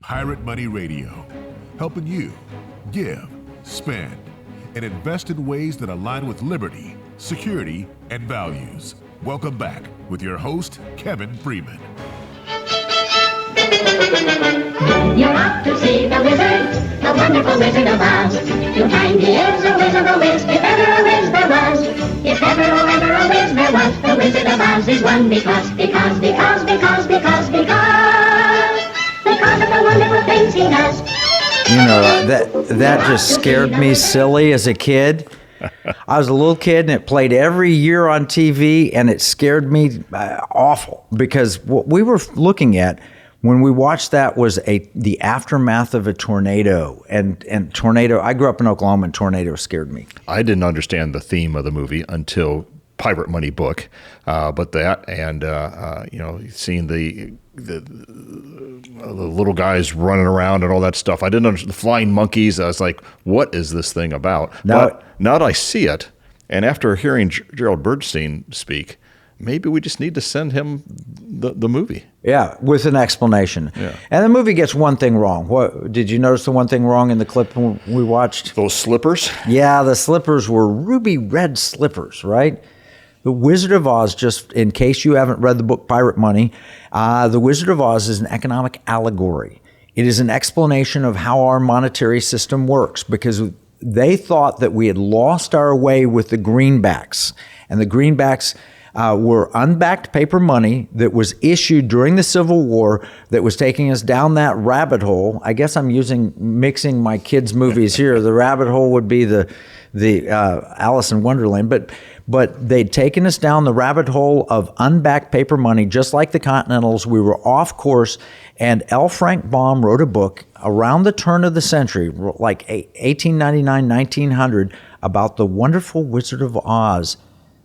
Pirate Money Radio, helping you give, spend, and invest in ways that align with liberty, security, and values. Welcome back with your host, Kevin Freeman. You're off to see the wizard, the wonderful Wizard of Oz. To find he is a wizard, a whiz, if ever a whiz there was. If ever, oh, ever a whiz there was, the Wizard of Oz is one because of the wonderful things he does. You know, that just scared me silly as a kid. I was a little kid and it played every year on TV, and it scared me awful because what we were looking at when we watched that was the aftermath of a tornado. And tornado, I grew up in Oklahoma, and tornadoes scared me. I didn't understand the theme of the movie until Pirate Money book, but that and seeing the little guys running around and all that stuff. I didn't understand the flying monkeys. I was like, what is this thing about? But now that I see it, and after hearing Gerald Bernstein speak, maybe we just need to send him the movie. Yeah, with an explanation. Yeah. And the movie gets one thing wrong. What did you notice the one thing wrong in the clip we watched? Those slippers? Yeah, the slippers were ruby red slippers, right? The Wizard of Oz, just in case you haven't read the book Pirate Money, The Wizard of Oz is an economic allegory. It is an explanation of how our monetary system works, because they thought that we had lost our way with the greenbacks. And the greenbacks were unbacked paper money that was issued during the Civil War that was taking us down that rabbit hole. I guess I'm mixing my kids' movies here. The rabbit hole would be the Alice in Wonderland, but they'd taken us down the rabbit hole of unbacked paper money, just like the Continentals. We were off course, and L. Frank Baum wrote a book around the turn of the century, like 1899, 1900, about the wonderful Wizard of Oz.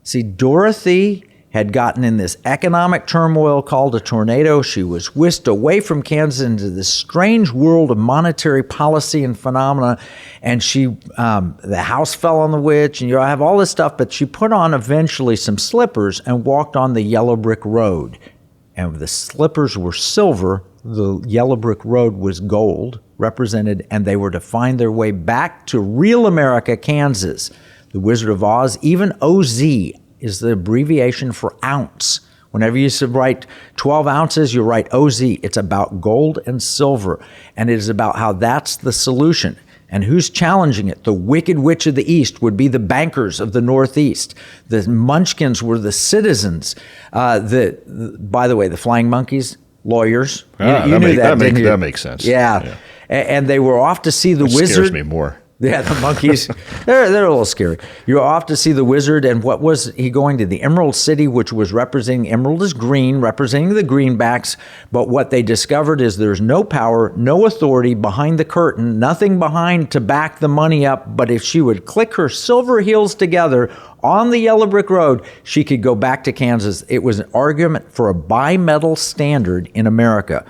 See, Dorothy had gotten in this economic turmoil called a tornado. She was whisked away from Kansas into this strange world of monetary policy and phenomena. And the house fell on the witch, and I have all this stuff, but she put on eventually some slippers and walked on the yellow brick road. And the slippers were silver, the yellow brick road was gold represented, and they were to find their way back to real America, Kansas. The Wizard of Oz, even OZ is the abbreviation for ounce. Whenever you write 12 ounces, you write OZ. It's about gold and silver, and it is about how that's the solution. And who's challenging it? The Wicked Witch of the East would be the bankers of the Northeast. The Munchkins were the citizens. By the way, the Flying Monkeys, lawyers. You knew that, didn't you? That makes sense. Yeah. And they were off to see the wizard. Scares me more. Yeah, the monkeys, they're a little scary. You're off to see the wizard, and what was he going to? The Emerald City, which was representing, emerald is green, representing the greenbacks, but what they discovered is there's no power, no authority behind the curtain, nothing behind to back the money up, but if she would click her silver heels together on the yellow brick road, she could go back to Kansas. It was an argument for a bimetal standard in America.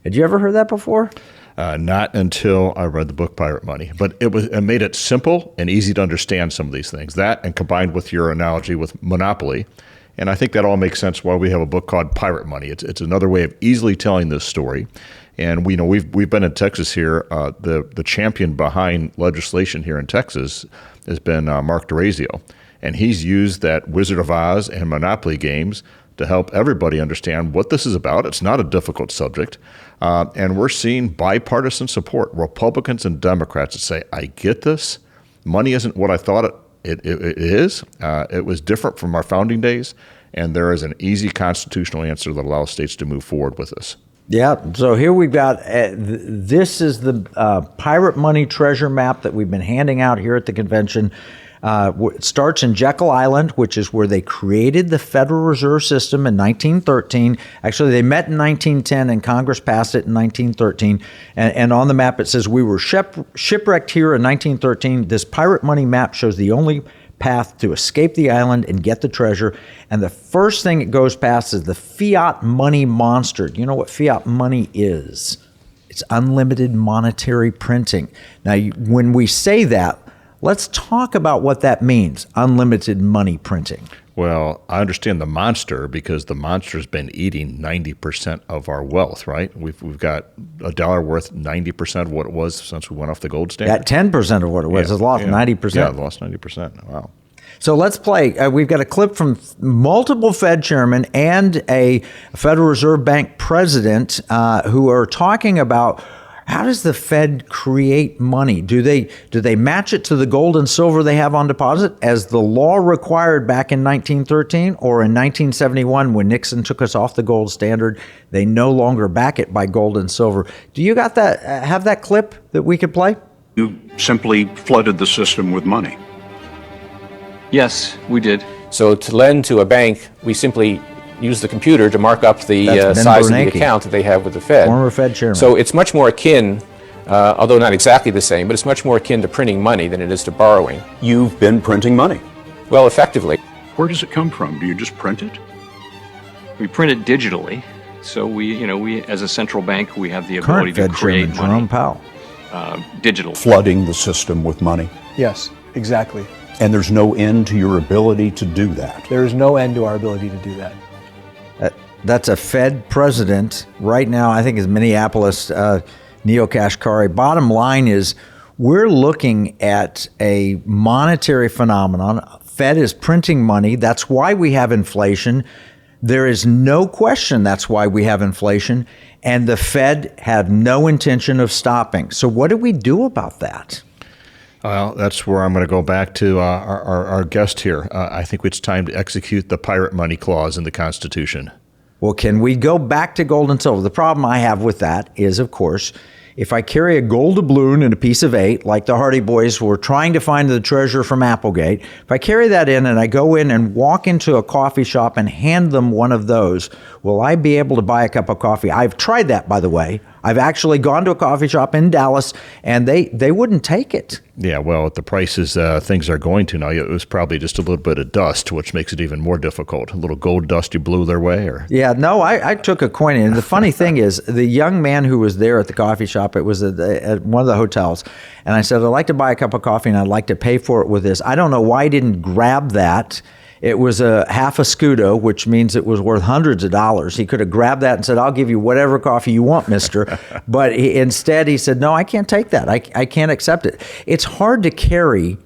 Had you ever heard that before? Not until I read the book Pirate Money, but it made it simple and easy to understand some of these things. That, and combined with your analogy with Monopoly, and I think that all makes sense why we have a book called Pirate Money. It's another way of easily telling this story. And we've been in Texas here. The champion behind legislation here in Texas has been Mark DeRazio, and he's used that Wizard of Oz and Monopoly games to help everybody understand what this is about. It's not a difficult subject. And we're seeing bipartisan support, Republicans and Democrats that say, I get this. Money isn't what I thought it is. It was different from our founding days. And there is an easy constitutional answer that allows states to move forward with this. Yeah, so here we've got, this is the Pirate Money treasure map that we've been handing out here at the convention. It starts in Jekyll Island, which is where they created the Federal Reserve System in 1913. Actually, they met in 1910, and Congress passed it in 1913. And on the map, it says we were shipwrecked here in 1913. This Pirate Money map shows the only path to escape the island and get the treasure. And the first thing it goes past is the fiat money monster. Do you know what fiat money is? It's unlimited monetary printing. Now, when we say that, let's talk about what that means, unlimited money printing. Well, I understand the monster because the monster's been eating 90% of our wealth, right? We've got a dollar worth 90% of what it was since we went off the gold standard. At 10% of what it was, it's lost 90%. Yeah, it lost 90%. Wow. So let's play. We've got a clip from multiple Fed chairmen and a Federal Reserve Bank president who are talking about how does the Fed create money? Do they match it to the gold and silver they have on deposit as the law required back in 1913 or in 1971 when Nixon took us off the gold standard? They no longer back it by gold and silver. Do you got that? Have that clip that we could play? You simply flooded the system with money. Yes, we did. So to lend to a bank, we simply use the computer to mark up the size of the account that they have with the Fed. Former Fed chairman. So it's much more akin, although not exactly the same, but it's much more akin to printing money than it is to borrowing. You've been printing money. Well, effectively. Where does it come from? Do you just print it? We print it digitally. So we as a central bank, we have the ability Current to Fed create chairman Jerome Powell. digital. Flooding the system with money. Yes, exactly. And there's no end to your ability to do that. There is no end to our ability to do that. That's a Fed president right now. I think is Minneapolis, Neo Kashkari. Bottom line is we're looking at a monetary phenomenon. Fed is printing money. That's why we have inflation. There is no question that's why we have inflation. And the Fed have no intention of stopping. So what do we do about that? Well, that's where I'm going to go back to our guest here. I think it's time to execute the pirate money clause in the Constitution. Well, can we go back to gold and silver? The problem I have with that is, of course, if I carry a gold doubloon and a piece of 8, like the Hardy Boys were trying to find the treasure from Applegate, if I carry that in and I go in and walk into a coffee shop and hand them one of those, will I be able to buy a cup of coffee? I've tried that, by the way. I've actually gone to a coffee shop in Dallas, and they wouldn't take it. Yeah, well, at the prices things are going to now, it was probably just a little bit of dust, which makes it even more difficult. A little gold dust you blew their way? Or Yeah, no, I took a coin in. And the funny thing is, the young man who was there at the coffee shop, it was at one of the hotels, and I said, I'd like to buy a cup of coffee, and I'd like to pay for it with this. I don't know why he didn't grab that. It was a half a scudo, which means it was worth hundreds of dollars. He could have grabbed that and said, I'll give you whatever coffee you want, mister. But instead he said, no, I can't take that. I can't accept it. It's hard to carry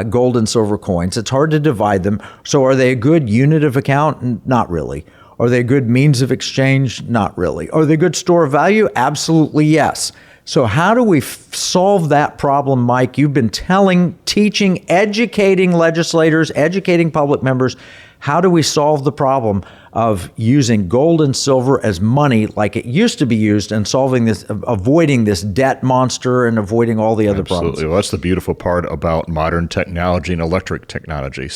gold and silver coins. It's hard to divide them. So are they a good unit of account? Not really. Are they a good means of exchange? Not really. Are they a good store of value? Absolutely yes. So how do we solve that problem, Mike? You've been teaching, educating legislators, educating public members. How do we solve the problem of using gold and silver as money like it used to be used and solving this, avoiding this debt monster and avoiding all the other problems? Absolutely. Well, that's the beautiful part about modern technology and electric technology.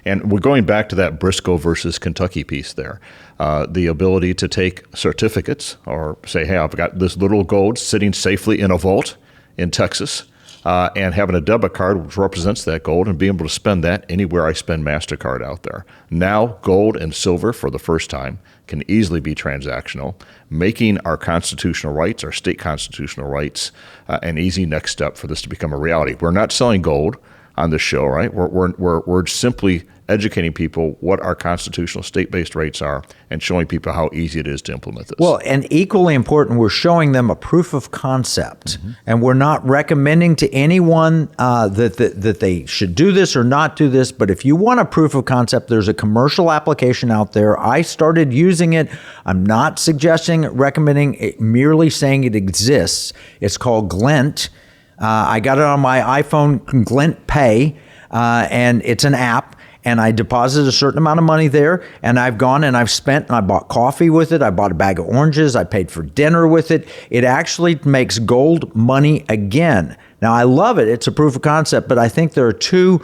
And we're going back to that Briscoe versus Kentucky piece there. The ability to take certificates or say, hey, I've got this little gold sitting safely in a vault in Texas, and having a debit card which represents that gold and being able to spend that anywhere I spend MasterCard out there. Now, gold and silver for the first time can easily be transactional, making our constitutional rights, our state constitutional rights, an easy next step for this to become a reality. We're not selling gold on this show, right? We're simply educating people what our constitutional state-based rates are and showing people how easy it is to implement this. Well, and equally important, we're showing them a proof of concept. Mm-hmm. And we're not recommending to anyone that they should do this or not do this. But if you want a proof of concept, there's a commercial application out there. I started using it. I'm not suggesting, recommending it, merely saying it exists. It's called Glint. I got it on my iPhone, Glint Pay, and it's an app. And I deposited a certain amount of money there, and I've gone and I've spent, and I bought coffee with it. I bought a bag of oranges. I paid for dinner with it. It actually makes gold money again. Now, I love it. It's a proof of concept, but I think there are two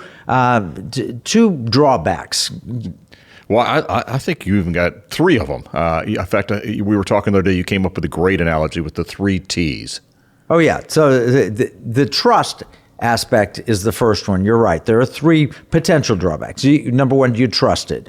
drawbacks. Well, I think you even got 3 of them. In fact, we were talking the other day, you came up with a great analogy with the 3 T's. Oh, yeah. So the trust aspect is the first one. You're right. There are 3 potential drawbacks. Number one, do you trust it?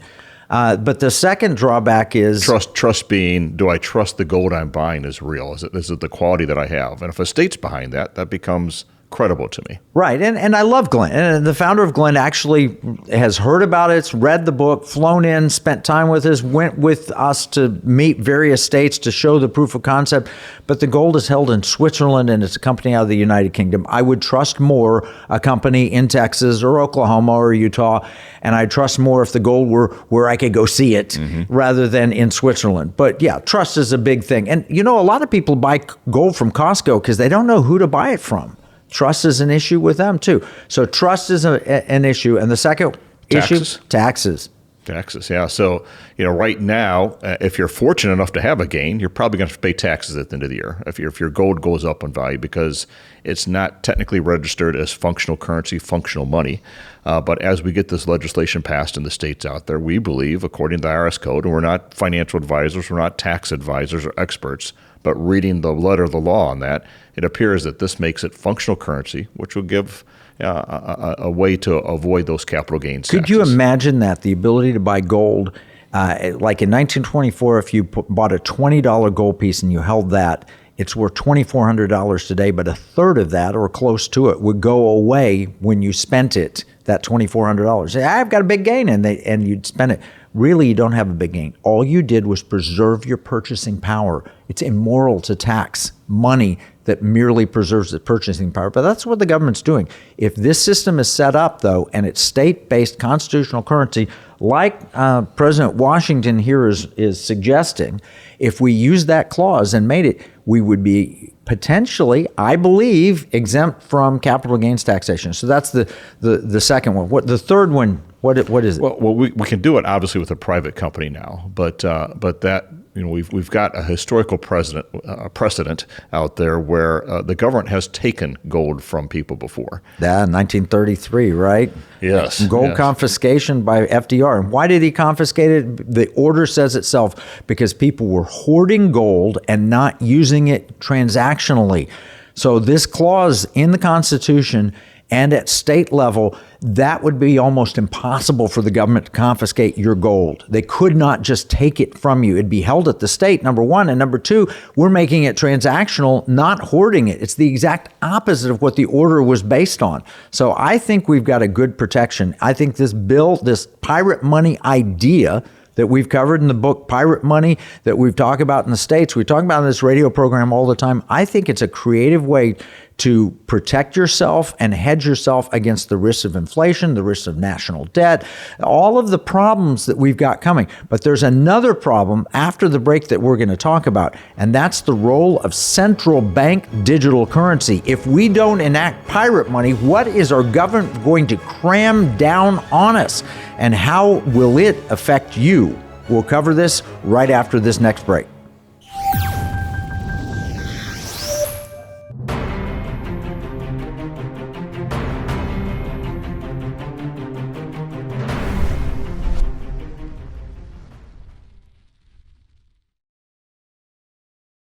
But the second drawback is... Trust being, do I trust the gold I'm buying is real? Is it the quality that I have? And if a state's behind that, that becomes credible to me. Right. And I love Glenn. And the founder of Glenn actually has heard about it, read the book, flown in, spent time with us, went with us to meet various states to show the proof of concept. But the gold is held in Switzerland, and it's a company out of the United Kingdom. I would trust more a company in Texas or Oklahoma or Utah, and I'd trust more if the gold were where I could go see it rather than in Switzerland. But yeah, trust is a big thing. And a lot of people buy gold from Costco because they don't know who to buy it from. Trust is an issue with them, too. So trust is an issue. And the second issue, taxes. Taxes, yeah. So, right now, if you're fortunate enough to have a gain, you're probably going to have to pay taxes at the end of the year if your gold goes up in value, because it's not technically registered as functional currency, functional money. But as we get this legislation passed in the states out there, we believe, according to the IRS code, and we're not financial advisors, we're not tax advisors or experts, but reading the letter of the law on that, it appears that this makes it functional currency, which will give a way to avoid those capital gains taxes. Could you imagine that, the ability to buy gold, like in 1924, if you bought a $20 gold piece and you held that, it's worth $2,400 today, but a third of that or close to it would go away when you spent it, that $2,400. Say, I've got a big gain, and you'd spend it. Really, you don't have a big gain. All you did was preserve your purchasing power. It's immoral to tax money that merely preserves the purchasing power. But that's what the government's doing. If this system is set up, though, and it's state-based constitutional currency, like President Washington here is suggesting, if we use that clause and made it, we would be potentially, I believe, exempt from capital gains taxation. So that's the second one. What the third one? What is it? Well, we can do it obviously with a private company now, but that we've got a historical precedent out there where the government has taken gold from people before. Yeah, 1933, right? Yes. Gold confiscation by FDR. And why did he confiscate it? The order says itself, because people were hoarding gold and not using it transactionally. So this clause in the Constitution and at state level, that would be almost impossible for the government to confiscate your gold. They could not just take it from you. It'd be held at the state, number one. And number two, we're making it transactional, not hoarding it. It's the exact opposite of what the order was based on. So I think we've got a good protection. I think this bill, this pirate money idea that we've covered in the book Pirate Money, that we've talked about in the States, we talk about in this radio program all the time, I think it's a creative way to protect yourself and hedge yourself against the risks of inflation, the risks of national debt, all of the problems that we've got coming. But there's another problem after the break that we're going to talk about, and that's the role of central bank digital currency. If we don't enact pirate money, what is our government going to cram down on us, and how will it affect you? We'll cover this right after this next break.